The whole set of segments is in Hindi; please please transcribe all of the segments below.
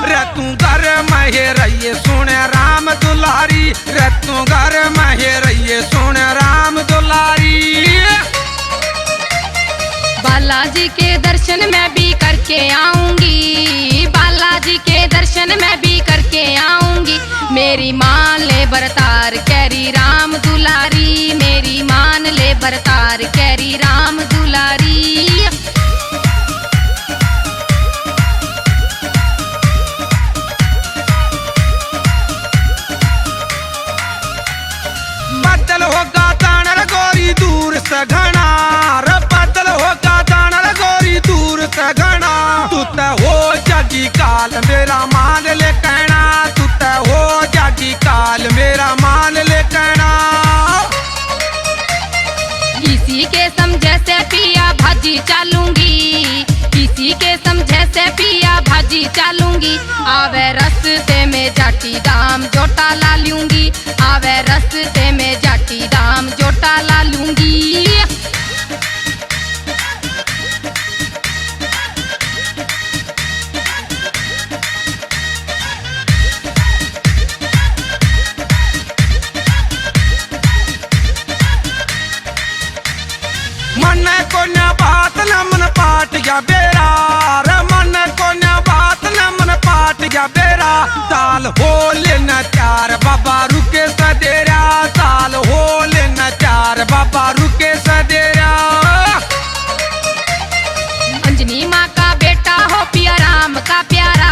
रे तू घर महे रहिए सुने राम दुलारी, रे तू घर महे रहिए सुने राम दुलारी। बालाजी के दर्शन मैं भी करके आऊंगी, बालाजी के दर्शन मैं भी करके आऊंगी। मेरी मान ले बरतार कैरी राम दुलारी, मेरी मान ले बरतार कैरी राम दुलारी। बदल होगा तानर गोरी दूर से घना, रे बदल होगा तानर गोरी दूर से घना। तू ते हो जागी काल मेरा मान ले कहना, तू ते हो जागी काल मेरा मान ले कहना। किसी के समझे से पिया भाजी चालूंगी, किसी के समझे से पिया भाजी चालूंगी। आवे रस्ते में जाटी दाम जोटा ला लूंगी, आवे रस्ते में जाटी दाम जोटा ला लूंगी। मन को न बात न मन पाट गया बेरा, रे मन को न बात न मन पाट गया बेरा। साल हो लेना चार बाबा रुके सदेरा, साल हो लेना चार बाबा रुके सदेरा। अंजनी माँ का बेटा हो पिया राम का प्यारा,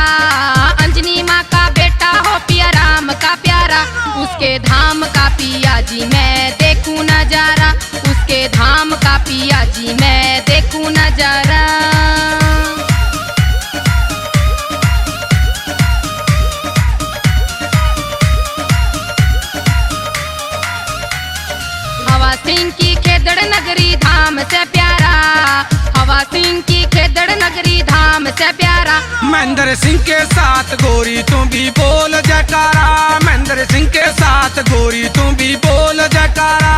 अंजनी माँ का बेटा हो पिया राम का प्यारा। उसके धाम का पिया जी मैं देखूं नजारा, उसके धाम का पिया जी मैं देखूं नजारा। हवा सिंह की खेदड़ नगरी धाम से प्यारा, हवा सिंह की खेदड़ नगरी धाम से प्यारा। महेंद्र सिंह के साथ गोरी तू भी बोल जयकारा, महेंद्र सिंह के साथ गोरी तू भी बोल जयकारा।